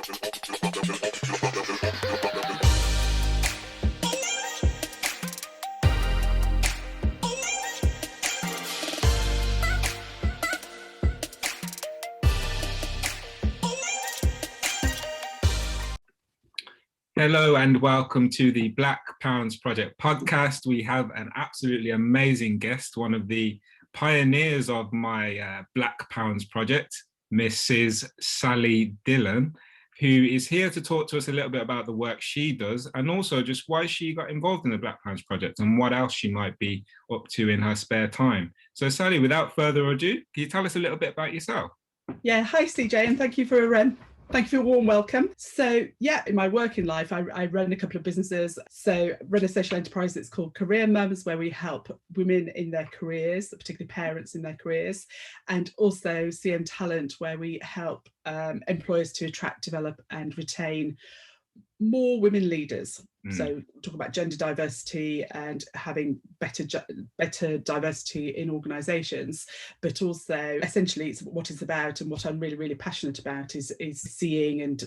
Hello and welcome to the Black Pounds Project podcast. We have an absolutely amazing guest, one of the pioneers of my Black Pounds Project, Mrs. Sally Dhillon, who is here to talk to us a little bit about the work she does and also just why she got involved in the Black Pounds Project and what else she might be up to in her spare time. So Sally, without further ado, can you tell us a little bit about yourself? Yeah, hi CJ, and thank you for your warm welcome. So yeah, in my working life, I run a couple of businesses. So run a social enterprise that's called Career Mums, where we help women in their careers, particularly parents in their careers, and also CM Talent, where we help employers to attract, develop and retain more women leaders. So talk about gender diversity and having better diversity in organisations, but also essentially it's what it's about, and what I'm really passionate about is seeing and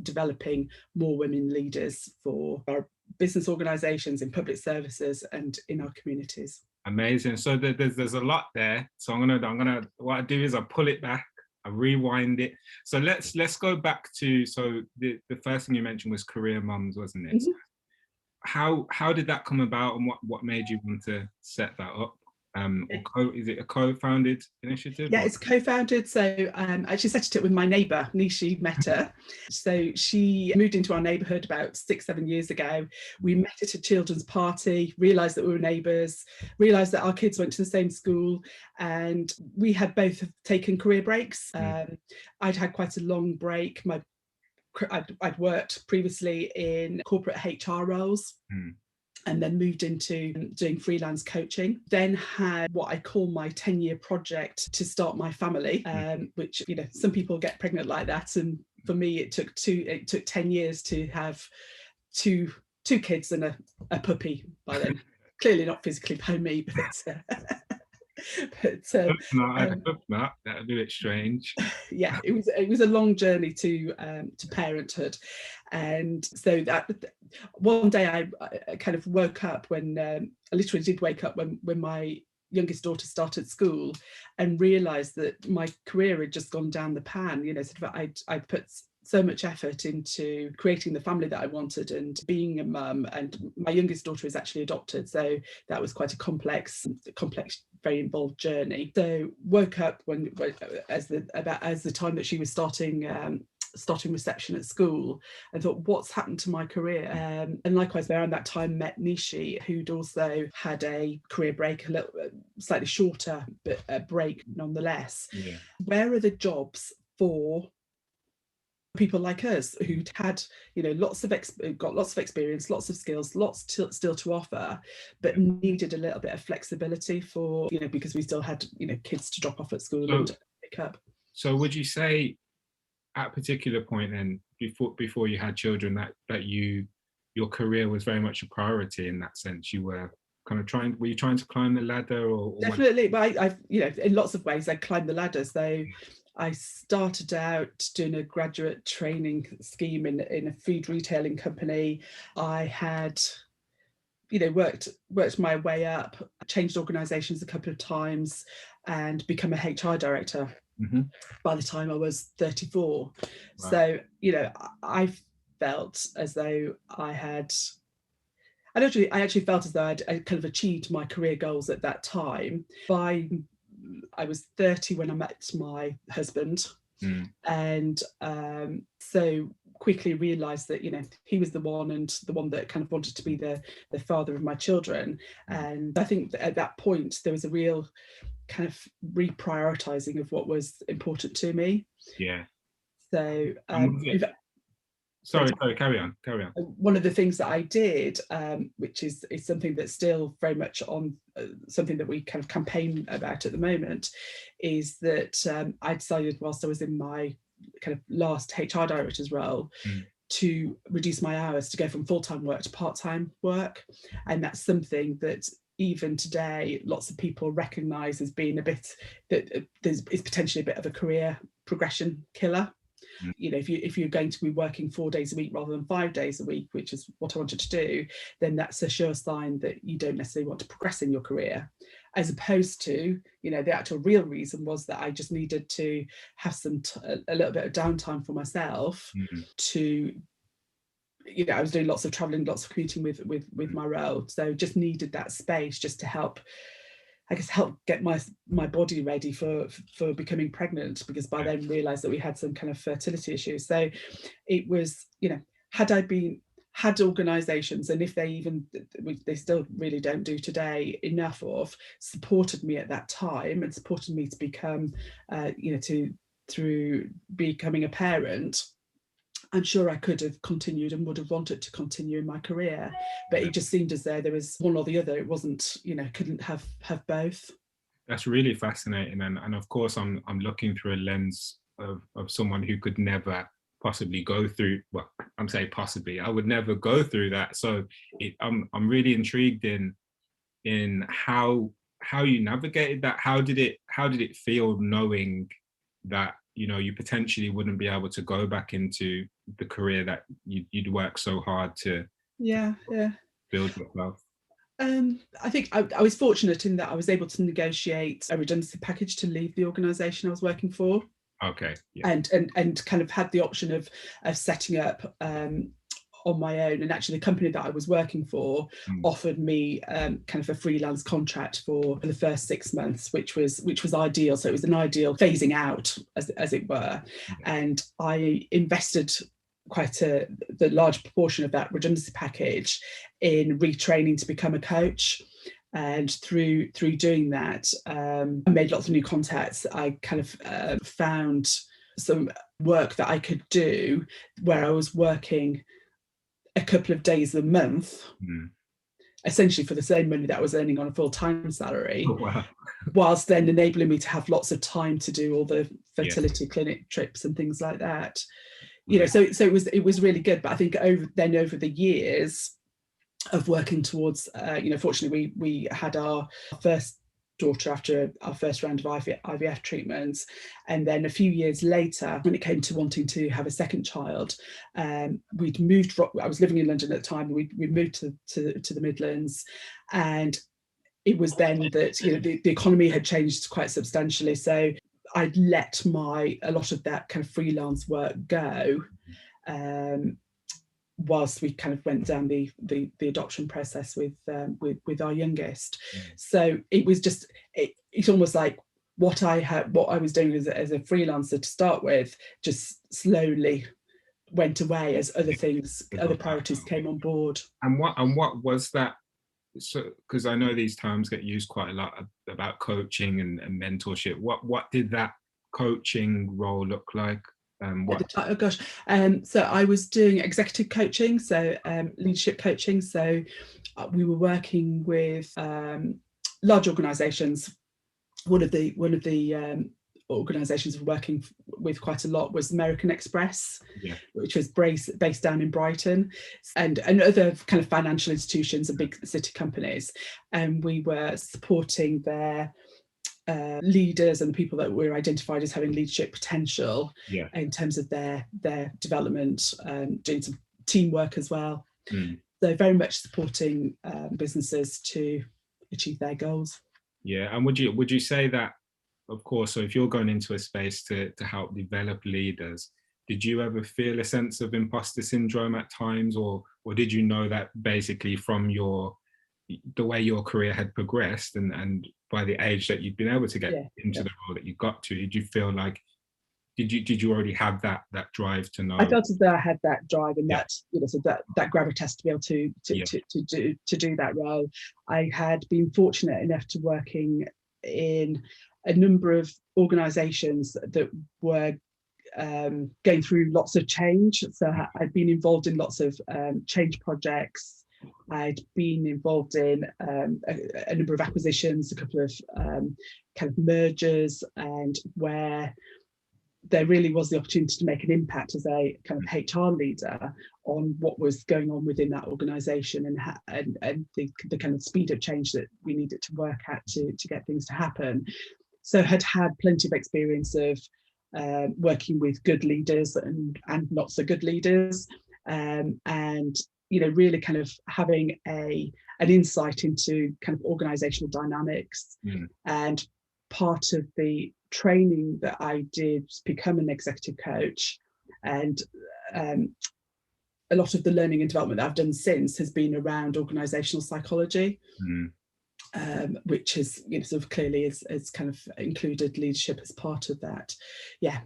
developing more women leaders for our business organisations, in public services and in our communities. Amazing. So there's a lot there. So I'm gonna what I do is I pull it back, I rewind it. So let's go back to, so the first thing you mentioned was Career Mums, wasn't it? Mm-hmm. How did that come about, and what made you want to set that up? Is it a co-founded initiative? Yeah, it's co-founded. So I actually set it up with my neighbour, Nishi Mehta. So she moved into our neighbourhood about 6-7 years ago. We met at a children's party, realised that we were neighbours, realised that our kids went to the same school, and we had both taken career breaks. I'd had quite a long break. I'd worked previously in corporate HR roles. And then moved into doing freelance coaching. Then had what I call my 10-year project to start my family, which, you know, some people get pregnant like that, and for me it took 10 years to have two kids and a puppy by then. Clearly not physically by me, but that'd be a bit strange. Yeah, it was a long journey to parenthood, and so that one day I kind of woke up when I literally did wake up when my youngest daughter started school, and realised that my career had just gone down the pan. You know, sort of I'd put so much effort into creating the family that I wanted and being a mum, and my youngest daughter is actually adopted, so that was quite a complex, very involved journey. So woke up as the time that she was starting reception at school, and thought, what's happened to my career? And likewise around that time met Nishi, who'd also had a career break, a little slightly shorter, but a break nonetheless. Yeah. Where are the jobs for people like us who'd had, you know, got lots of experience, lots of skills, still to offer, but needed a little bit of flexibility for, you know, because we still had, you know, kids to drop off at school and pick up. So would you say at a particular point then, before you had children, that your career was very much a priority in that sense? You were kind of trying to climb the ladder, or definitely, but I've, you know, in lots of ways I climbed the ladder. So I started out doing a graduate training scheme in a food retailing company. I had, you know, worked my way up, changed organisations a couple of times, and become a HR director by the time I was 34. Wow. So, you know, I felt as though I actually felt as though I'd kind of achieved my career goals at that time. I was 30 when I met my husband, and so quickly realised that, you know, he was the one that kind of wanted to be the father of my children. And I think that at that point there was a real kind of reprioritising of what was important to me. Yeah. So Sorry, carry on. One of the things that I did, which is something that's still very much on something that we kind of campaign about at the moment, is that I decided, whilst I was in my kind of last HR director's role, to reduce my hours, to go from full-time work to part-time work. And that's something that even today lots of people recognise as being a bit, that is potentially a bit of a career progression killer. You know, if you're going to be working 4 days a week rather than 5 days a week, which is what I wanted to do, then that's a sure sign that you don't necessarily want to progress in your career. As opposed to, you know, the actual real reason was that I just needed to have a little bit of downtime for myself to, you know, I was doing lots of traveling, lots of commuting with my role, so just needed that space just to help, I guess, help get my body ready for becoming pregnant, because by then realised that we had some kind of fertility issues. So it was, you know, had organisations, and if they still really don't do today enough of, supported me at that time and supported me to become, you know, through becoming a parent, I'm sure I could have continued and would have wanted to continue in my career, but it just seemed as though there was one or the other. It wasn't, you know, couldn't have both. That's really fascinating, and of course I'm looking through a lens of someone who could never possibly go through, well, I'm saying possibly, I would never go through that. So I'm really intrigued in how you navigated that. How did it feel knowing that, you know, you potentially wouldn't be able to go back into the career that you'd worked so hard to build yourself? I think I was fortunate in that I was able to negotiate a redundancy package to leave the organisation I was working for. Okay. Yeah. And kind of had the option of setting up on my own, and actually the company that I was working for offered me kind of a freelance contract for the first 6 months, which was ideal. So it was an ideal phasing out, as it were. And I invested quite the large proportion of that redundancy package in retraining to become a coach. And through doing that, I made lots of new contacts. I kind of found some work that I could do where I was working a couple of days a month, essentially for the same money that I was earning on a full-time salary. Oh, wow. Whilst then enabling me to have lots of time to do all the fertility clinic trips and things like that. You know, so it was really good. But I think over the years of working towards, you know, fortunately we had our first daughter after our first round of IVF treatments, and then a few years later, when it came to wanting to have a second child, we'd moved. I was living in London at the time. We moved to the Midlands, and it was then that, you know, the economy had changed quite substantially. So I'd let a lot of that kind of freelance work go, whilst we kind of went down the adoption process with our youngest. So it was just it's almost like what I was doing as a freelancer to start with just slowly went away as other priorities came on board. And what was that? So, because I know these terms get used quite a lot about coaching and mentorship. What did that coaching role look like? So I was doing executive coaching, so leadership coaching. So we were working with large organisations. One of the organisations we're working with quite a lot was American Express, which was based down in Brighton, and other kind of financial institutions and big city companies. And we were supporting their leaders and the people that were identified as having leadership potential in terms of their development, doing some teamwork as well. So very much supporting businesses to achieve their goals. Yeah, and would you say that, of course, so if you're going into a space to help develop leaders, did you ever feel a sense of imposter syndrome at times, or did you know that basically from the way your career had progressed and by the age that you'd been able to get into the role that you got to, did you feel like, did you already have that drive to know? I felt as though I had that drive and that, you know, so that gravitas to be able to do that role. I had been fortunate enough to working in a number of organisations that were going through lots of change. So I'd been involved in lots of change projects. I'd been involved in a number of acquisitions, a couple of kind of mergers, and where there really was the opportunity to make an impact as a kind of HR leader on what was going on within that organisation and the kind of speed of change that we needed to work at to get things to happen. So had plenty of experience of working with good leaders and not so good leaders, and really kind of having an insight into kind of organizational dynamics. And part of the training that I did to become an executive coach, and a lot of the learning and development that I've done since has been around organizational psychology. Which is, sort of clearly is kind of included leadership as part of that.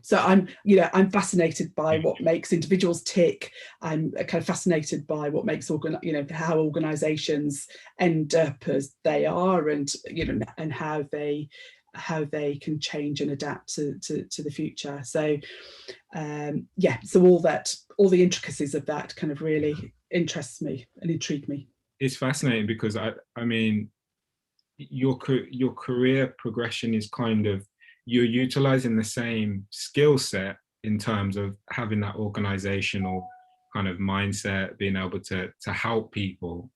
So I'm fascinated by what makes individuals tick. I'm kind of fascinated by what makes how organizations end up as they are, and and how they can change and adapt to the future. So so all the intricacies of that kind of really interests me and intrigue me. It's fascinating because I mean, your career progression is kind of, you're utilizing the same skill set in terms of having that organizational kind of mindset, being able to help people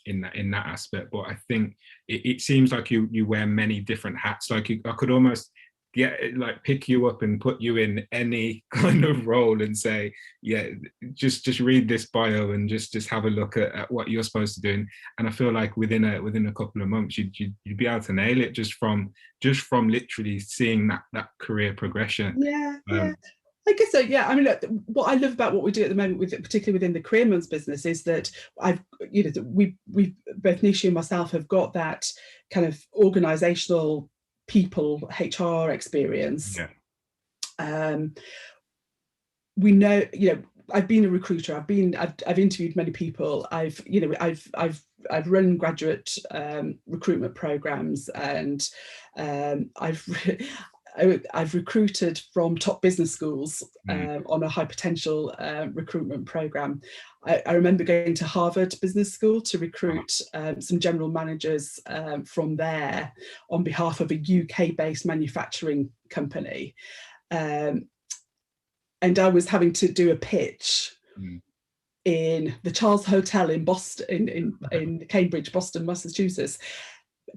in that aspect. But I think it seems like you wear many different hats. Like I could almost pick you up and put you in any kind of role and say, just read this bio and just have a look at what you're supposed to do. And I feel like within a couple of months you'd be able to nail it just from literally seeing that career progression. I guess so. I mean, look, what I love about what we do at the moment, particularly within the Career Mums business, is that we both Nisha and myself have got that kind of organizational people HR experience. We know, I've been a recruiter. I've interviewed many people. I've run graduate recruitment programs, and I've recruited from top business schools on a high potential recruitment program. I remember going to Harvard Business School to recruit some general managers from there on behalf of a UK-based manufacturing company. And I was having to do a pitch in the Charles Hotel in Boston, in Cambridge, Boston, Massachusetts,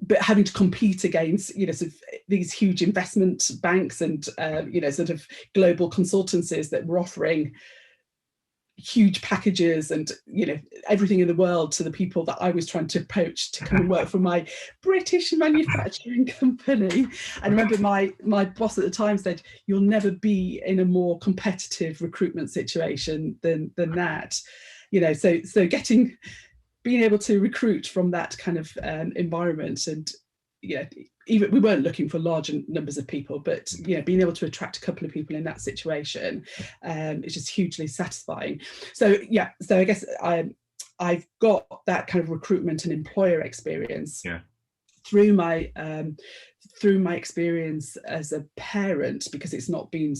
but having to compete against, sort of these huge investment banks and, sort of global consultancies that were offering huge packages and, everything in the world to the people that I was trying to poach to come and work for my British manufacturing company. And I remember my boss at the time said, "You'll never be in a more competitive recruitment situation than that." So being able to recruit from that kind of environment, and even we weren't looking for large numbers of people, but being able to attract a couple of people in that situation is just hugely satisfying. So I guess I've got that kind of recruitment and employer experience through my experience as a parent, because it's not been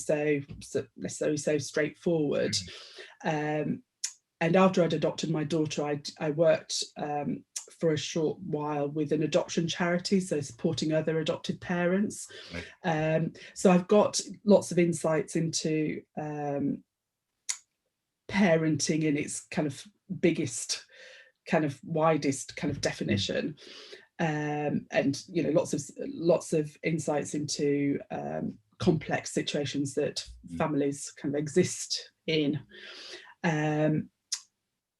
necessarily so straightforward. And after I'd adopted my daughter, I worked for a short while with an adoption charity, so supporting other adopted parents. So I've got lots of insights into parenting in its kind of biggest, kind of widest kind of definition, and lots of insights into complex situations that families kind of exist in.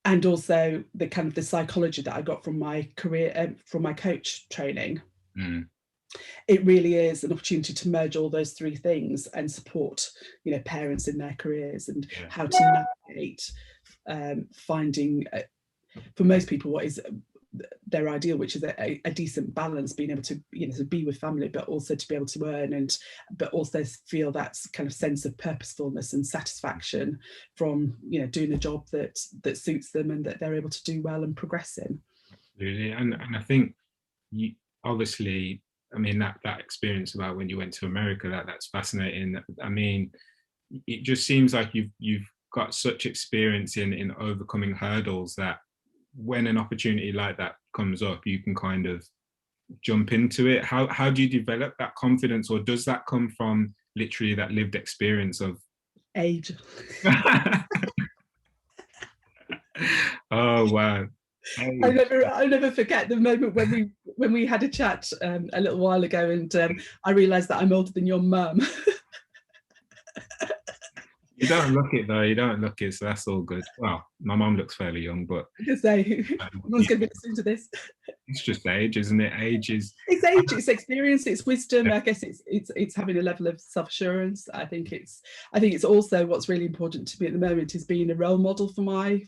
And also the kind of the psychology that I got from my career, from my coach training. It really is an opportunity to merge all those three things and support, parents in their careers, and how to navigate finding, for most people, what is their ideal, which is a decent balance, being able to to be with family, but also to be able to earn, but also feel that kind of sense of purposefulness and satisfaction from doing a job that suits them and that they're able to do well and progress in. Absolutely. And I think you obviously, I mean, that experience about when you went to America, that's fascinating. I mean, it just seems like you've got such experience in overcoming hurdles that when an opportunity like that comes up, you can kind of jump into it. How do you develop that confidence, or does that come from literally that lived experience of age? Oh wow. I'll never forget the moment when we had a chat a little while ago, and I realised that I'm older than your mum. You don't look it though. You don't look it, so that's all good. Well, my mum looks fairly young, but Because no one's going to be listening to this. it's just age, isn't it? Age is. It's age, it's experience, it's wisdom. I guess it's having a level of self-assurance. I think it's also what's really important to me at the moment is being a role model for my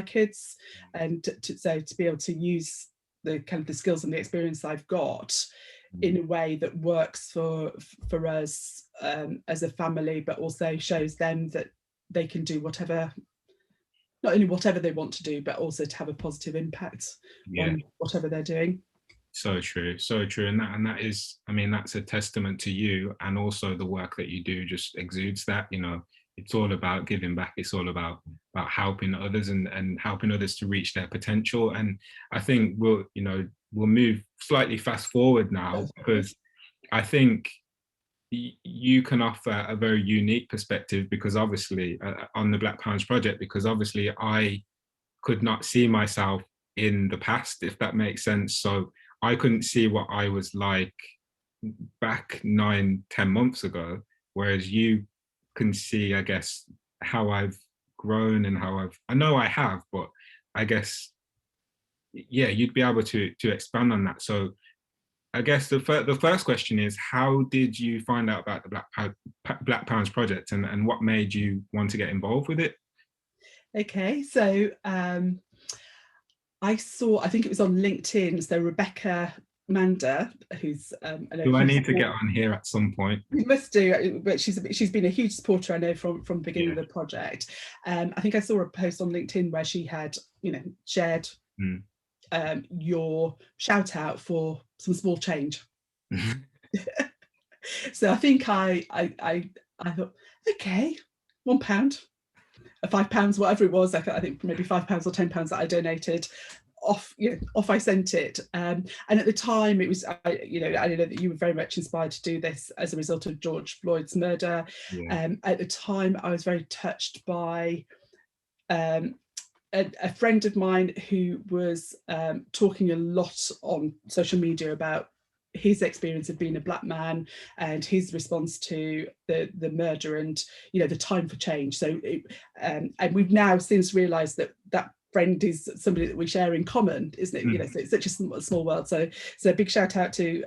kids, and to be able to use the kind of the skills and the experience I've got in a way that works for us as a family, but also shows them that they can do whatever, not only whatever they want to do, but also to have a positive impact on whatever they're doing. So true, and that is, I mean, that's a testament to you, and also the work that you do just exudes that. It's all about giving back. It's all about helping others and helping others to reach their potential. And I think we'll move slightly fast forward now, because I think you can offer a very unique perspective, because obviously on the Black Pounds Project, because obviously I could not see myself in the past, if that makes sense. So I couldn't see what I was like back 9-10 months ago, whereas you can see, I guess, how I've grown and I know I have, but I guess, you'd be able to expand on that. So I guess the first question is, how did you find out about the Black Pounds Project, and what made you want to get involved with it? Okay, so I think it was on LinkedIn. So Rebecca Manda, who's do I need to get on here at some point? You must do, but she's been a huge supporter, I know, from the beginning of the project. I think I saw a post on LinkedIn where she had shared your shout out for some small change. So I think I thought, okay, £1, £5, whatever it was. I think maybe £5 or £10 that I donated. Off I sent it, and at the time it was I know that you were very much inspired to do this as a result of George Floyd's murder. At the time I was very touched by a friend of mine who was talking a lot on social media about his experience of being a Black man and his response to the murder, and the time for change. So and we've now since realized that friend is somebody that we share in common, isn't it? So it's such a small world. So a big shout out to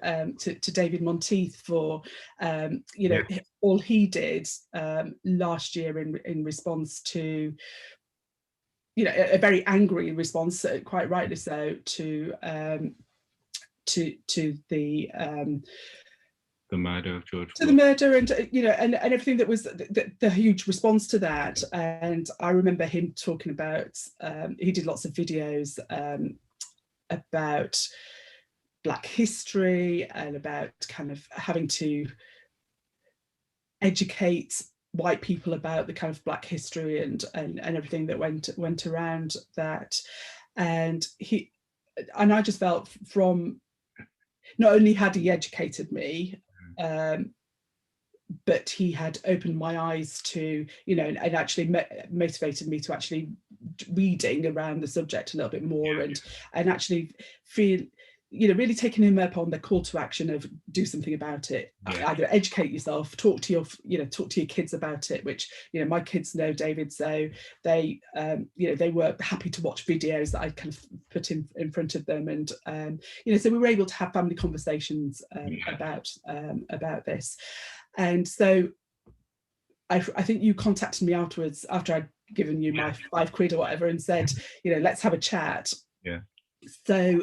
David Monteith for all he did last year in response to a very angry response, quite rightly so, to the murder of George. To the murder, and and everything that was the huge response to that. And I remember him talking about he did lots of videos about Black history and about kind of having to educate white people about the kind of Black history and everything that went around that. And I just felt, from not only had he educated me, but he had opened my eyes to, and actually motivated me to actually reading around the subject a little bit more, and actually feel, really taking him up on the call to action of do something about it. Either educate yourself, talk to your kids about it, which my kids know David, so they they were happy to watch videos that I kind of put in front of them, and so we were able to have family conversations about this. And so I think you contacted me afterwards, after I'd given you my £5 or whatever, and said, let's have a chat. So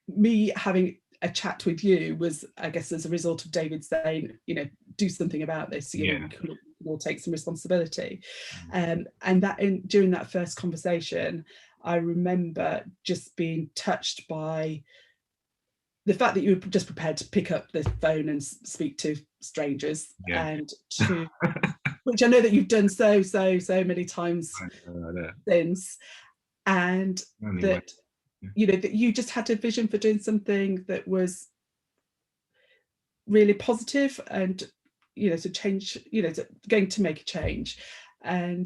me having a chat with you was, I guess, as a result of David saying, do something about this. We can all take some responsibility. And that during that first conversation, I remember just being touched by the fact that you were just prepared to pick up the phone and speak to strangers, and to which I know that you've done so many times since, and that that you just had a vision for doing something that was really positive, and to change, going to make a change. And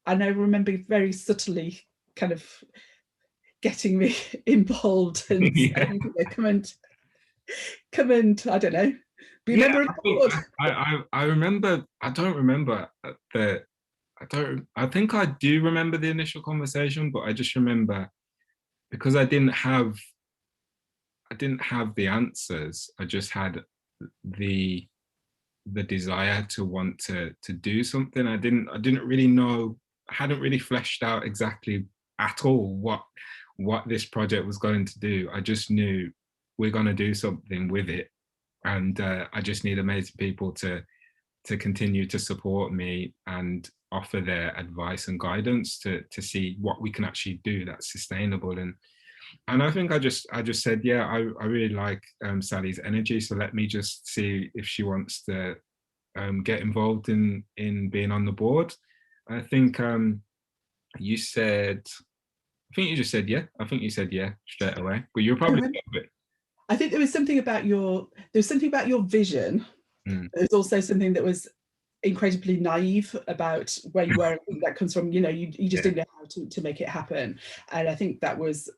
I remember very subtly kind of getting me involved and saying, come and I don't know, be a member of the board. I remember, I don't remember the I think I do remember the initial conversation, but I just remember because I didn't have the answers. I just had the desire to want to do something. I didn't really know, I hadn't really fleshed out exactly at all what this project was going to do. I just knew we're going to do something with it, and I just need amazing people to continue to support me and offer their advice and guidance to see what we can actually do that's sustainable. And I think I just said, yeah, I really like Sally's energy, so let me just see if she wants to get involved in being on the board. I think you said, I think you just said yeah. I think you said yeah straight away, but you're probably a bit. I think there was something about your vision. Mm. There's also something that was incredibly naive about where you were. I think that comes from, you know, you just didn't know how to make it happen, and I think that was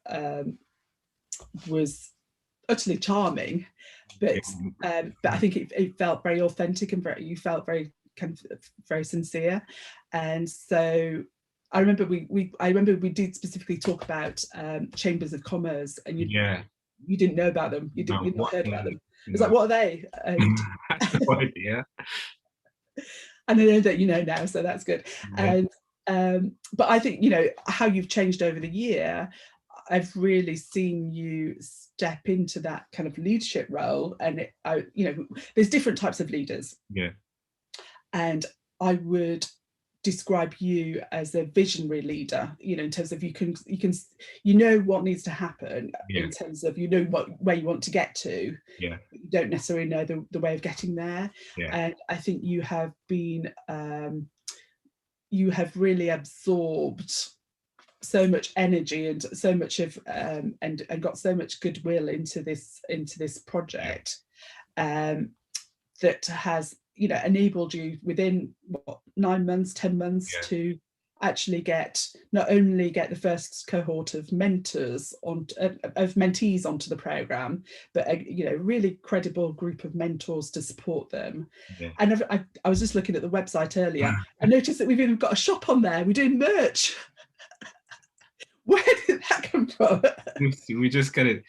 utterly charming, but I think it felt very authentic, and you felt very kind of very sincere. And so I remember we did specifically talk about chambers of commerce, and you didn't know about them. You'd not heard about them. It's like, what are they? No idea. And I know that you know now, so that's good. Yeah. And but I think, you know, how you've changed over the year, I've really seen you step into that kind of leadership role. And you know, there's different types of leaders. Yeah. And I would describe you as a visionary leader, you know, in terms of you know what needs to happen, in terms of, you know, where you want to get to. Yeah. You don't necessarily know the way of getting there. Yeah. And I think you have been you have really absorbed so much energy and so much of and got so much goodwill into this project, that has, you know, enabled you within 9 months, 10 months to actually not only get the first cohort of mentees onto the program, but you know, really credible group of mentors to support them. And I was just looking at the website earlier. I noticed that we've even got a shop on there. We're doing merch. Where did that come from? We just get it.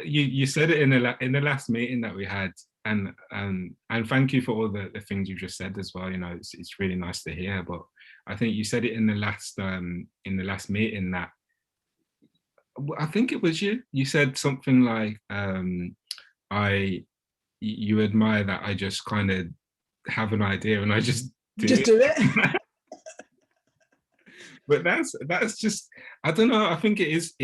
You said it in the last meeting that we had, and thank you for all the things you just said as well. You know, it's really nice to hear. But I think you said it in the last meeting that, I think it was you. You said something like, you admire that I just kind of have an idea and I just do it. But that's just, I don't know. I think it is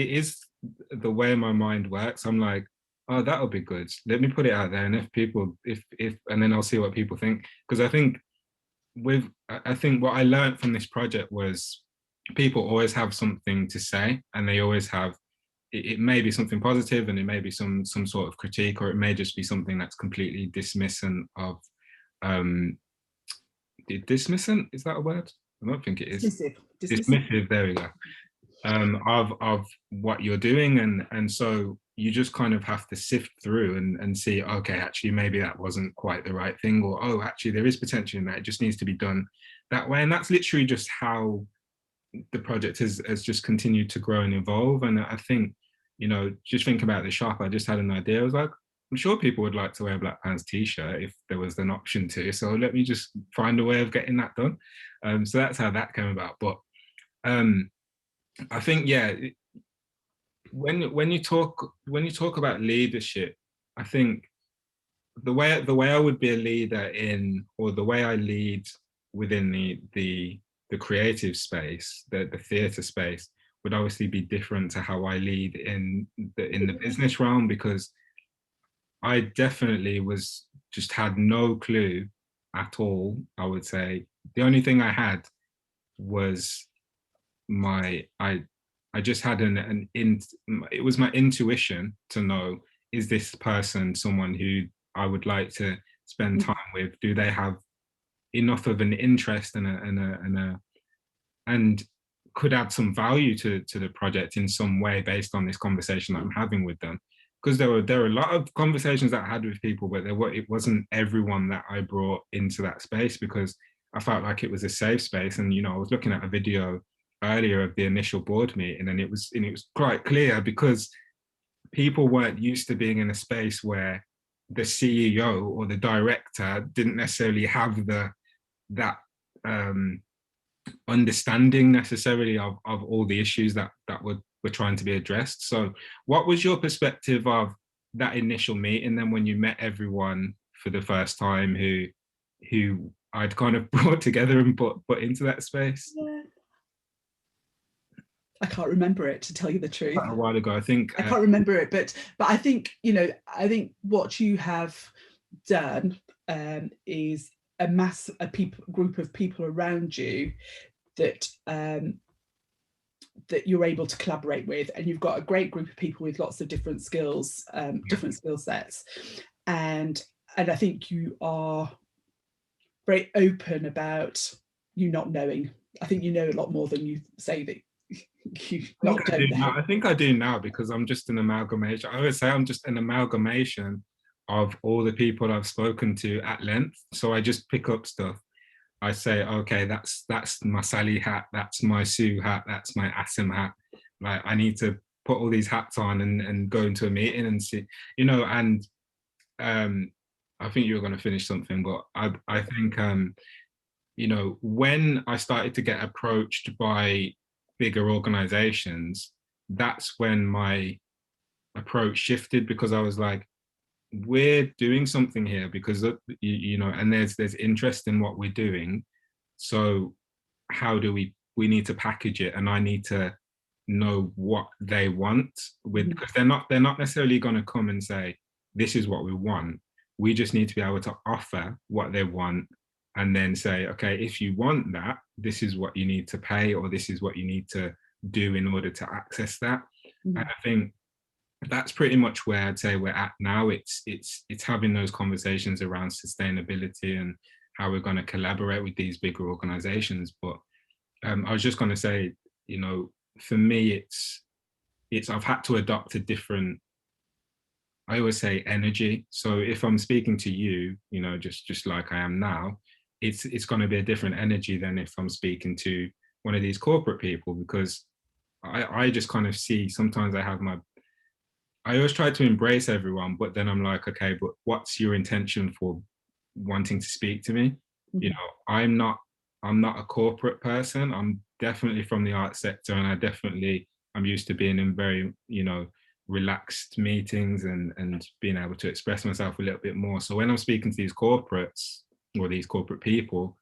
the way my mind works. I'm like, oh, that'll be good. Let me put it out there, and if and then I'll see what people think. Because I think what I learned from this project was people always have something to say, and they always have. It may be something positive, and it may be some sort of critique, or it may just be something that's completely dismissant of. Dismissant, is that a word? I don't think it is. Dismissive. There we go. Of what you're doing, and so you just kind of have to sift through and see, okay, actually maybe that wasn't quite the right thing, or oh, actually there is potential in that, it just needs to be done that way. And that's literally just how the project has just continued to grow and evolve. And I think, you know, just think about the shop, I just had an idea. I was like, I'm sure people would like to wear a Black Pants t-shirt if there was an option to, so let me just find a way of getting that done. So that's how that came about. But I think, yeah, when you talk about leadership, I think the way I would be a leader or the way I lead within the creative space, the theatre space, would obviously be different to how I lead in the business realm, because I definitely had no clue at all. I would say the only thing I had was I just had it was my intuition to know, is this person someone who I would like to spend time with? Do they have enough of an interest and could add some value to the project in some way based on this conversation that I'm having with them? Because there were a lot of conversations that I had with people, but it wasn't everyone that I brought into that space, because I felt like it was a safe space. And, you know, I was looking at a video earlier of the initial board meeting, and it was quite clear because people weren't used to being in a space where the CEO or the director didn't necessarily have that understanding necessarily of all the issues that were trying to be addressed. So what was your perspective of that initial meeting then when you met everyone for the first time who I'd kind of brought together and put into that space? Yeah. I can't remember it, to tell you the truth. Quite a while ago, I think. I can't remember it, but I think, you know, I think what you have done is a group of people around you that that you're able to collaborate with, and you've got a great group of people with lots of different skills, different skill sets, and I think you are very open about you not knowing. I think you know a lot more than you say that you not don't know. I think I do now, because I'm just an amalgamation. I always say I'm just an amalgamation of all the people I've spoken to at length. So I just pick up stuff. I say, okay, that's my Sally hat, that's my Sue hat, that's my Asim hat. Like, I need to put all these hats on and go into a meeting and see, you know. And I think you were going to finish something, but I think you know, when I started to get approached by bigger organizations, that's when my approach shifted, because I was like, we're doing something here because you know, and there's interest in what we're doing. So how do we need to package it, and I need to know what they want with, because they're not necessarily going to come and say, this is what we want. We just need to be able to offer what they want, and then say, okay, if you want that, this is what you need to pay, or this is what you need to do in order to access that. And I think that's pretty much where I'd say we're at now. It's having those conversations around sustainability and how we're going to collaborate with these bigger organizations. But I was just going to say, you know, for me, it's I've had to adopt a different, I always say, energy. So if I'm speaking to you, you know, just like I am now, it's going to be a different energy than if I'm speaking to one of these corporate people, because I just kind of see, sometimes I always try to embrace everyone, but then I'm like, okay, but what's your intention for wanting to speak to me? You know, I'm not a corporate person. I'm definitely from the art sector, and I'm used to being in very, you know, relaxed meetings and being able to express myself a little bit more. So when I'm speaking to these corporates or these corporate people,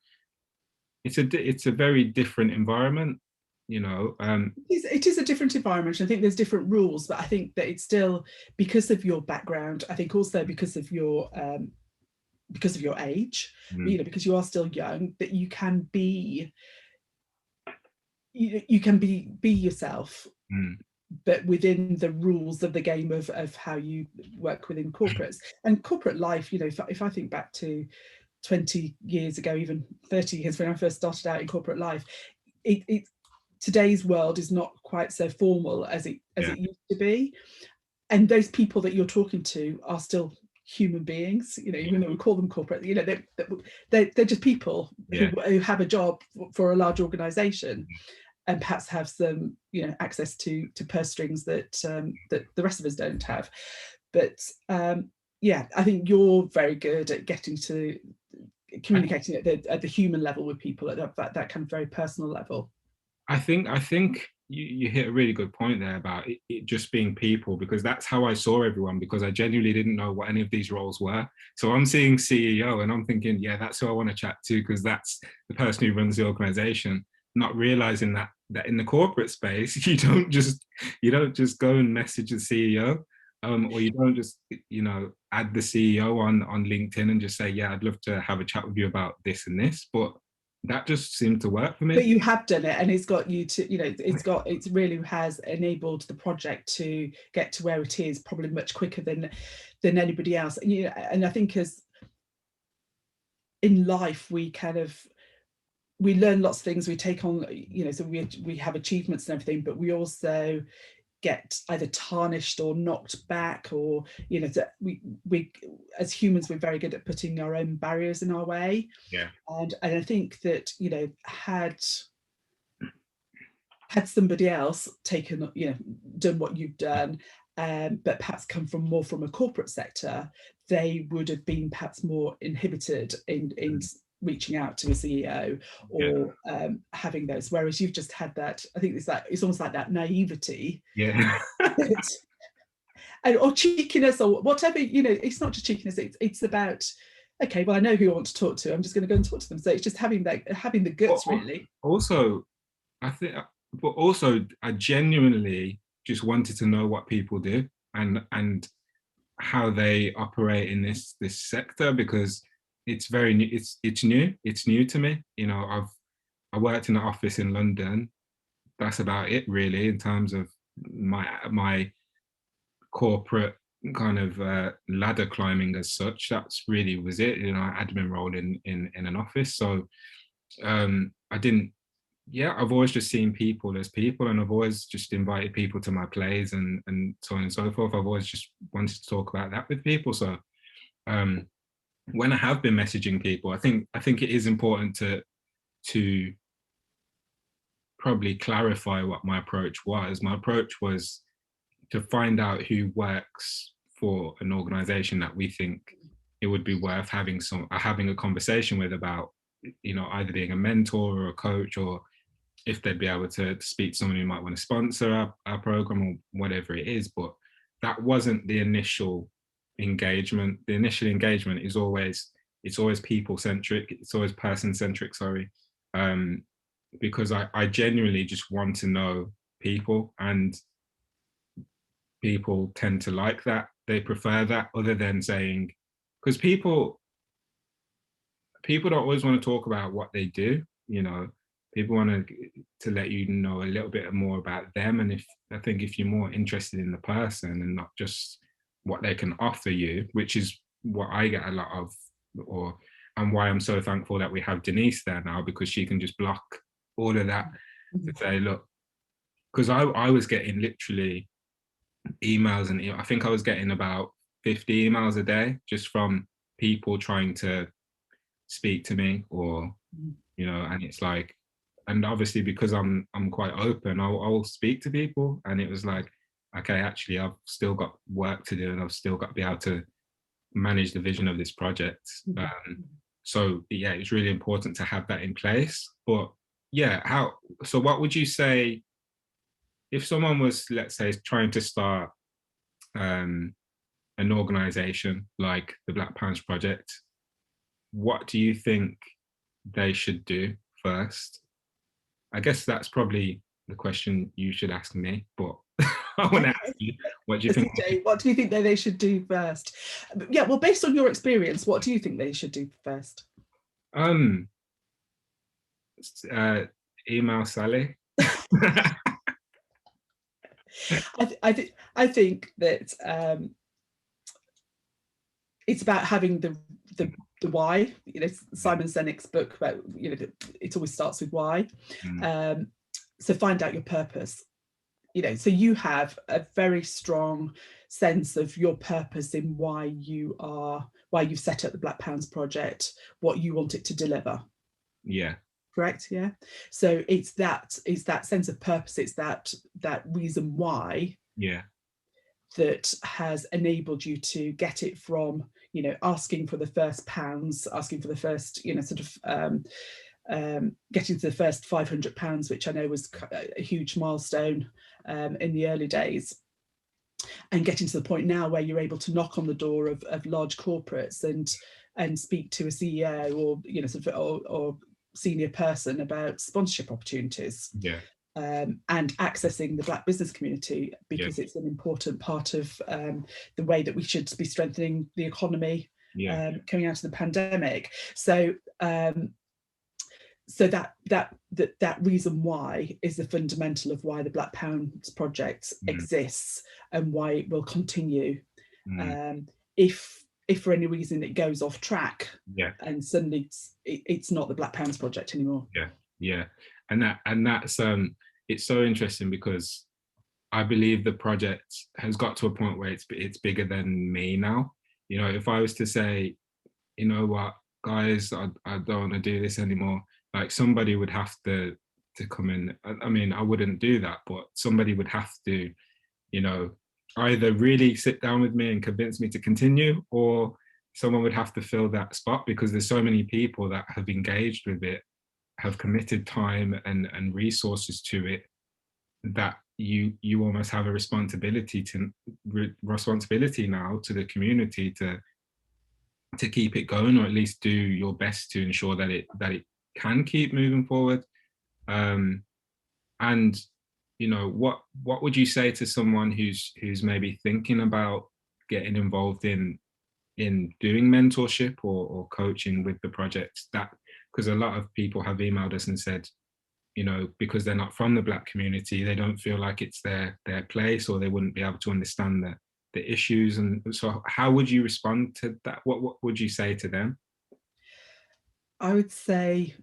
it's a very different environment, you know. It is a different environment. I think there's different rules, but I think that it's still, because of your background, I think also because of your age, you know, because you are still young, that you can be yourself, but within the rules of the game of how you work within corporates and corporate life. You know, if I think back to 20 years ago, even 30 years, when I first started out in corporate life, today's world is not quite so formal as it used to be, and those people that you're talking to are still human beings. You know, even though we call them corporate, you know, they're just people who have a job for a large organization, and perhaps have some, you know, access to purse strings that the rest of us don't have. But yeah, I think you're very good at getting to communicating at the human level with people, at that kind of very personal level. I think you hit a really good point there about it just being people, because that's how I saw everyone, because I genuinely didn't know what any of these roles were. So I'm seeing CEO and I'm thinking, yeah, that's who I want to chat to, because that's the person who runs the organization, not realizing that in the corporate space, you don't just go and message the CEO, or you don't just, you know, add the CEO on LinkedIn and just say, yeah, I'd love to have a chat with you about this and this. But that just seemed to work for me. But you have done it, and it's got you to, you know, it really has enabled the project to get to where it is, probably much quicker than anybody else. And, you know, and I think as in life, we learn lots of things, we take on, you know, so we have achievements and everything, but we also get either tarnished or knocked back, or that we as humans, we're very good at putting our own barriers in our way. Yeah. And I think that had somebody else taken, done what you've done, but perhaps come from more from a corporate sector, they would have been perhaps more inhibited in reaching out to a CEO or having those. Whereas you've just had that. I think it's almost like that naivety. Yeah. or cheekiness or whatever. It's not just cheekiness. It's about, okay, well, I know who I want to talk to. I'm just going to go and talk to them. So it's just having the guts, really. Also, I genuinely just wanted to know what people do and how they operate in this sector, because it's very new. It's new to me. I worked in an office in London. That's about it, really, in terms of my corporate kind of ladder climbing as such. That's really was it. Admin role in an office. So I didn't. Yeah, I've always just seen people as people, and I've always just invited people to my plays and so on and so forth. I've always just wanted to talk about that with people. So when I have been messaging people, I think it is important to probably clarify what my approach was. My approach was to find out who works for an organization that we think it would be worth having a conversation with about, either being a mentor or a coach, or if they'd be able to speak to someone who might want to sponsor our program or whatever it is. But that wasn't the initial engagement. The initial engagement is always people centric. It's always person centric. Sorry, because I genuinely just want to know people, and people tend to like that. They prefer that, other than saying, because people don't always want to talk about what they do. People want to let you know a little bit more about them. And I think if you're more interested in the person and not just what they can offer you, which is what I get a lot of, and why I'm so thankful that we have Denise there now, because she can just block all of that to say, look, because I was getting literally emails, and I think I was getting about 50 emails a day just from people trying to speak to me, or and it's like, and obviously because I'm quite open, I'll speak to people, and it was like, okay, actually I've still got work to do, and I've still got to be able to manage the vision of this project. So yeah, it's really important to have that in place. But yeah, so what would you say if someone was, let's say, trying to start an organization like the Black Pounds Project? What do you think they should do first? I guess that's probably the question you should ask me, but I want to ask you, what do you think? What do you think they should do first? Yeah, well, based on your experience, what do you think they should do first? Email Sally. I think that it's about having the why. Simon Sinek's book about it always starts with why. So find out your purpose. So you have a very strong sense of your purpose in why you've set up the Black Pounds Project, what you want it to deliver. Yeah. Correct. Yeah. So it's that sense of purpose. It's that reason why. Yeah. That has enabled you to get it from asking for the first pounds, asking for the first getting to the first £500, which I know was a huge milestone in the early days, and getting to the point now where you're able to knock on the door of large corporates and speak to a CEO or senior person about sponsorship opportunities. Yeah. And accessing the Black business community, because it's an important part of the way that we should be strengthening the economy coming out of the pandemic. So so that reason why is the fundamental of why the Black Pounds Project exists and why it will continue. If for any reason it goes off track, and suddenly it's not the Black Pounds Project anymore. And that's it's so interesting, because I believe the project has got to a point where it's bigger than me now. You know, if I was to say, you know what, guys, I don't want to do this anymore, like somebody would have to come in. I mean, I wouldn't do that, but somebody would have to, you know, either really sit down with me and convince me to continue, or someone would have to fill that spot, because there's so many people that have engaged with it, have committed time and resources to it, that you almost have a responsibility now to the community to keep it going, or at least do your best to ensure that it can keep moving forward. And you know, what would you say to someone who's maybe thinking about getting involved in doing mentorship or coaching with the project? That, because a lot of people have emailed us and said, you know, because they're not from the Black community, they don't feel like it's their place, or they wouldn't be able to understand the issues. And so how would you respond to that? What would you say to them? I would say,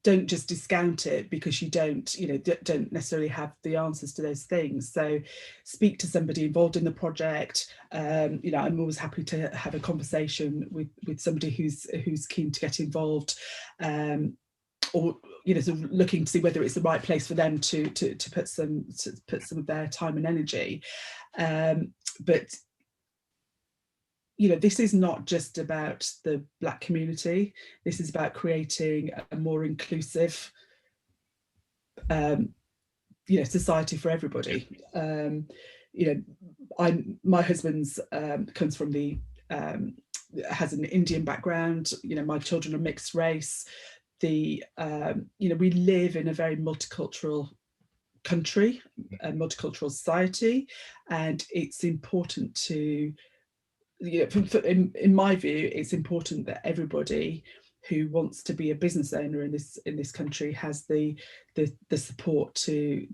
don't just discount it because you don't, you know, don't necessarily have the answers to those things. So speak to somebody involved in the project. You know, I'm always happy to have a conversation with somebody who's keen to get involved, or, you know, sort of looking to see whether it's the right place for them to put some of their time and energy. But you know, this is not just about the Black community. This is about creating a more inclusive, you know, society for everybody. You know, my husband's comes from has an Indian background. You know, my children are mixed race. You know, we live in a very multicultural country, a multicultural society, and it's important to, you know, in my view, it's important that everybody who wants to be a business owner in this country has the support to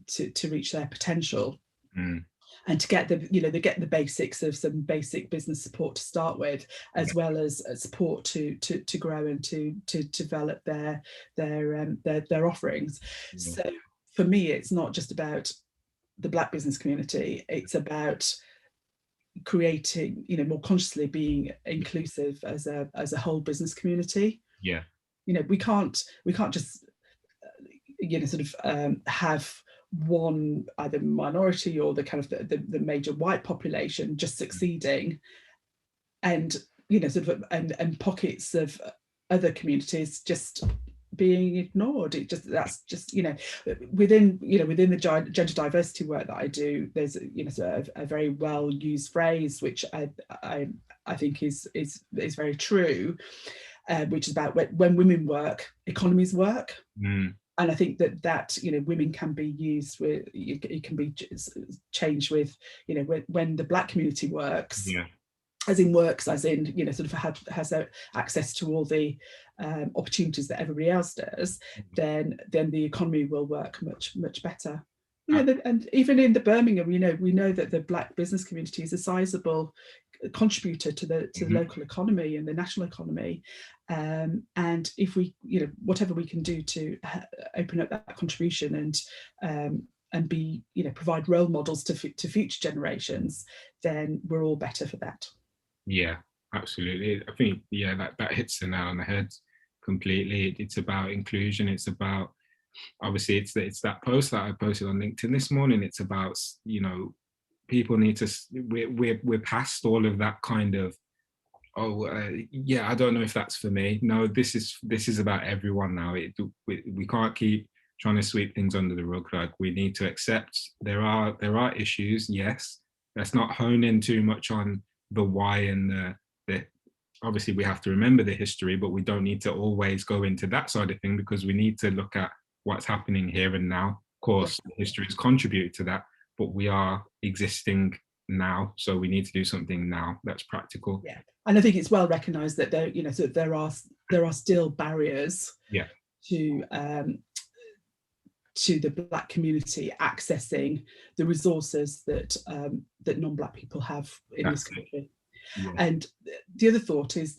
reach their potential, and to get they get the basics of some basic business support to start with, as well as support to grow and to develop their offerings. So for me, it's not just about the Black business community; it's about creating, you know, more consciously being inclusive as a whole business community. Yeah. You know, we can't just you know, sort of have one, either minority or the kind of the major white population just succeeding, and, you know, sort of and pockets of other communities just being ignored. That's just, you know, within the gender diversity work that I do, there's, you know, sort of a very well used phrase which I think is very true, which is about when women work, economies work. And I think that you know, women can be used with, it can be changed with, you know, when the Black community works, as in, you know, sort of has access to all the opportunities that everybody else does, then the economy will work much better. You know, and even in the Birmingham, you know, we know that the Black business community is a sizable contributor to the local economy and the national economy, and if we, you know, whatever we can do to open up that contribution and be, you know, provide role models to future generations, then we're all better for that. Yeah, absolutely. I think, yeah, that hits the nail on the head completely. It's about inclusion. It's about, obviously, it's that post that I posted on LinkedIn this morning. It's about, you know, people need to, we're past all of that kind of, yeah, I don't know if that's for me. No, this is about everyone now. We can't keep trying to sweep things under the rug. Like, we need to accept there are issues. Yes, let's not hone in too much on the why and the obviously we have to remember the history, but we don't need to always go into that side of thing, because we need to look at what's happening here and now. Of course, history has contributed to that, but we are existing now, so we need to do something now that's practical. Yeah, and I think it's well recognised that there, you know, so there are still barriers. Yeah. To the Black community accessing the resources that non-Black people have in this country. Yeah. And the other thought is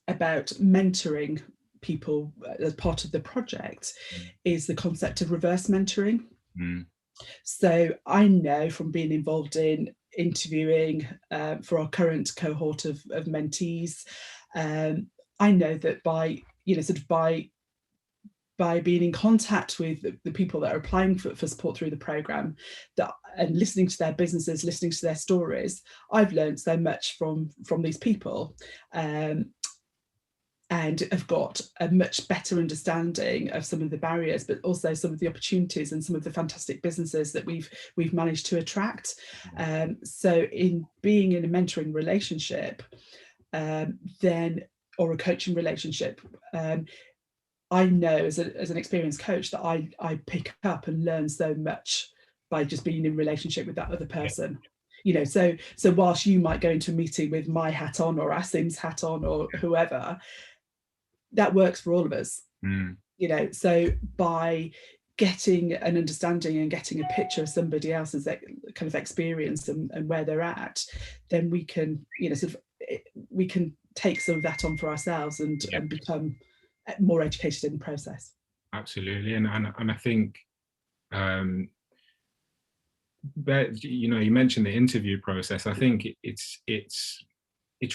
about mentoring people as part of the project, is the concept of reverse mentoring. So I know from being involved in interviewing for our current cohort of mentees, I know that by, you know, sort of by being in contact with the people that are applying for support through the programme, that and listening to their businesses, listening to their stories, I've learned so much from these people, and have got a much better understanding of some of the barriers, but also some of the opportunities and some of the fantastic businesses that we've managed to attract. So in being in a mentoring relationship, then, or a coaching relationship, I know as an experienced coach that I pick up and learn so much by just being in relationship with that other person. You know, so whilst you might go into a meeting with my hat on or Asim's hat on or whoever, that works for all of us. You know, so by getting an understanding and getting a picture of somebody else's kind of experience and where they're at, then we can, you know, sort of, we can take some of that on for ourselves and become more educated in the process. Absolutely. And I think, but, you know, you mentioned the interview process. I think it's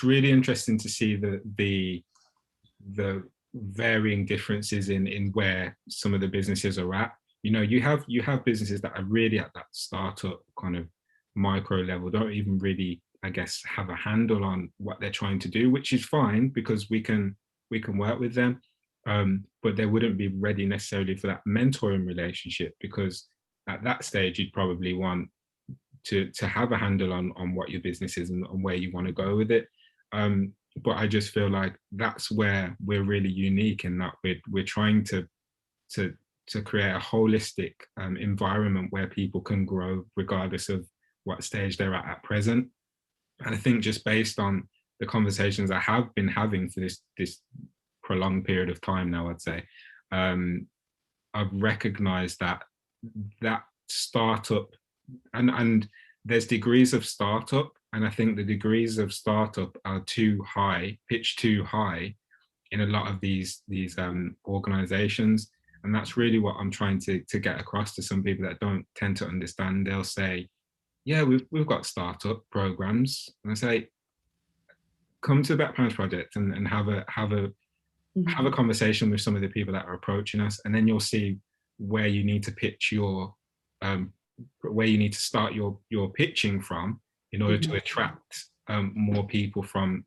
really interesting to see the varying differences in where some of the businesses are at. You know, you have businesses that are really at that startup kind of micro level, don't even really, I guess, have a handle on what they're trying to do, which is fine because we can work with them. But they wouldn't be ready necessarily for that mentoring relationship, because at that stage you'd probably want to have a handle on what your business is and where you want to go with it. But I just feel like that's where we're really unique, in that we're trying to create a holistic environment where people can grow regardless of what stage they're at present. And I think just based on the conversations I have been having for this prolonged period of time now, I'd say, I've recognized that startup, and there's degrees of startup, and I think the degrees of startup are too high, pitched too high in a lot of these organizations. And that's really what I'm trying to get across to some people that don't tend to understand. They'll say, yeah, we've got startup programs. And I say, come to the Black Pounds Project and have a conversation with some of the people that are approaching us, and then you'll see where you need to pitch your where you need to start your pitching from in order to attract more people from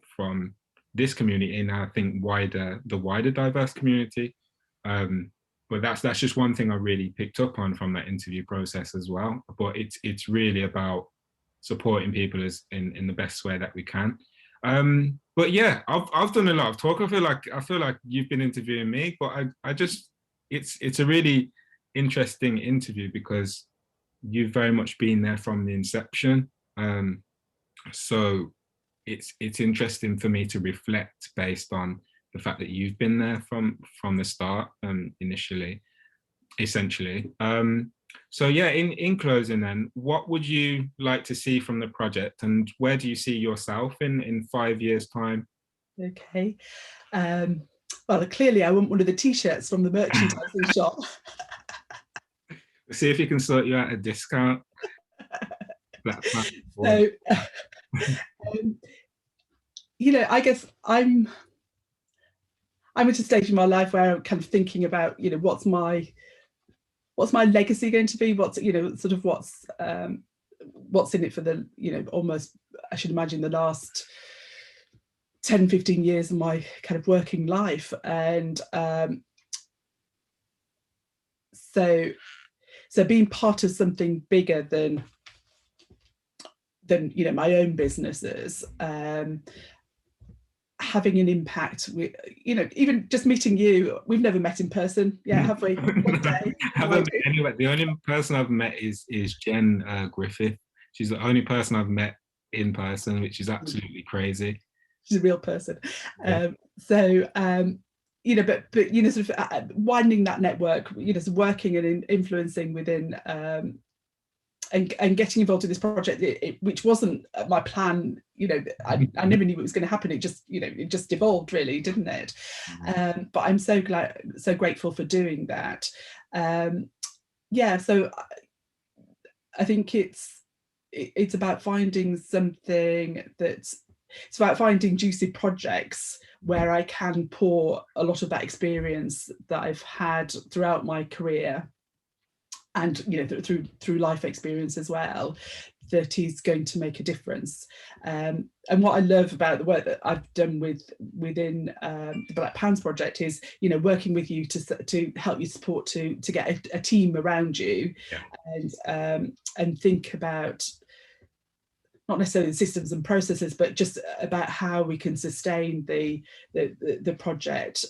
this community, and I think the wider diverse community. But that's just one thing I really picked up on from that interview process as well. But it's really about supporting people in the best way that we can. But yeah, I've done a lot of talk. I feel like you've been interviewing me, but I just it's a really interesting interview because you've very much been there from the inception. So it's interesting for me to reflect based on the fact that you've been there from the start, initially, essentially. So yeah, in closing then, what would you like to see from the project, and where do you see yourself in 5 years' time? Okay. Well, clearly I want one of the t-shirts from the merchandising shop. See if you can sort you out a discount. So, you know, I guess I'm at a stage in my life where I'm kind of thinking about, you know, what's my legacy going to be? What's, you know, sort of what's in it for the, you know, almost, I should imagine, the last 10, 15 years of my kind of working life. And so being part of something bigger than you know, my own businesses, having an impact with, you know, even just meeting you. We've never met in person yet, have we? One day. Anyway, the only person I've met is Jen Griffith. She's the only person I've met in person, which is absolutely crazy. She's a real person. Yeah. You know, but you know, sort of widening that network, you know, so working and influencing within and getting involved in this project, which wasn't my plan. You know, I never knew it was going to happen. It just, you know, it just evolved, really, didn't it? But I'm so grateful for doing that. Yeah, so I think it's about finding something that's, it's about finding juicy projects where I can pour a lot of that experience that I've had throughout my career, and through life experience as well, that is going to make a difference. And what I love about the work that I've done within the Black Pounds Project is, working with you to help you support, to get a team around you, and think about not necessarily the systems and processes, but just about how we can sustain the project,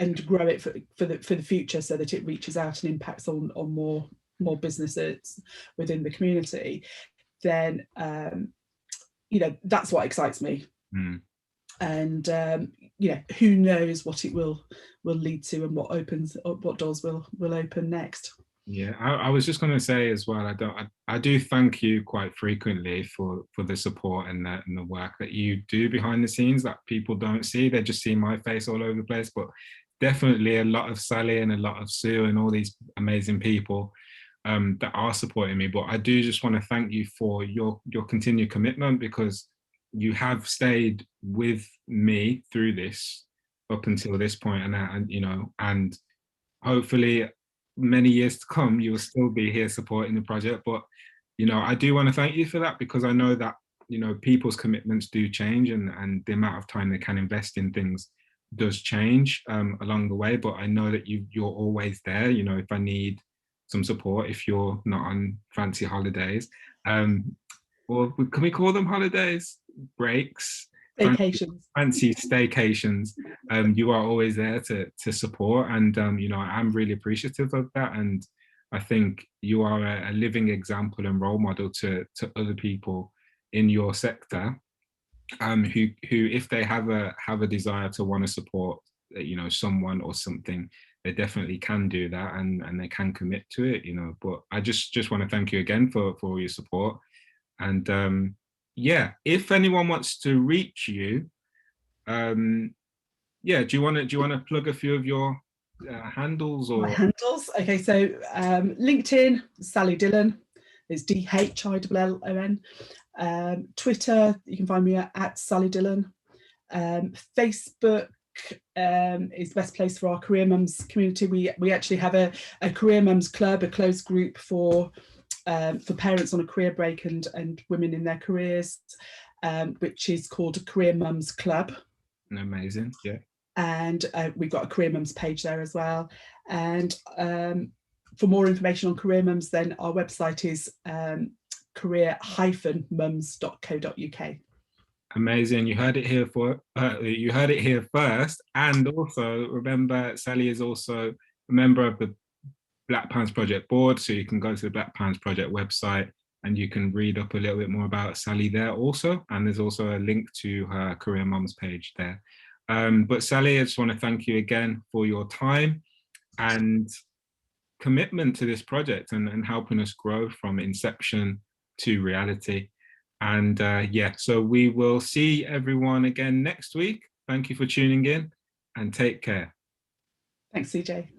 and grow it for the future, so that it reaches out and impacts on more businesses within the community. Then that's what excites me. And who knows what it will lead to, and what doors will open next. Yeah, I was just going to say as well, I do thank you quite frequently for the support and the work that you do behind the scenes that people don't see. They just see my face all over the place, but definitely a lot of Sally and a lot of Sue and all these amazing people that are supporting me. But I do just want to thank you for your continued commitment, because you have stayed with me through this up until this point, and hopefully many years to come you'll still be here supporting the project. But I do want to thank you for that, because I know that people's commitments do change, and the amount of time they can invest in things does change along the way. But I know that you're always there, if I need some support, if you're not on fancy holidays, or can we call them holidays, breaks, Staycations, fancy staycations, you are always there to support. And I'm really appreciative of that, and I think you are a living example and role model to other people in your sector, who if they have a desire to want to support someone or something, they definitely can do that, and they can commit to it. But I just want to thank you again for all your support. And if anyone wants to reach you, do you want to plug a few of your handles? Or my handles? Okay, so LinkedIn, Sally Dhillon, is DHILLON. Twitter, you can find me at Sally Dhillon. Facebook is the best place for our Career Mums community. We actually have a Career Mums Club, a closed group for parents on a career break and women in their careers, which is called Career Mums Club. Amazing, yeah. And we've got a Career Mums page there as well. And for more information on Career Mums, then our website is career-mums.co.uk. Amazing. You heard it here first. And also remember, Sally is also a member of the Black Pounds Project board, so you can go to the Black Pounds Project website and you can read up a little bit more about Sally there also. And there's also a link to her Career Mums page there. But Sally, I just want to thank you again for your time and commitment to this project, and helping us grow from inception to reality. And so we will see everyone again next week. Thank you for tuning in, and take care. Thanks, CJ.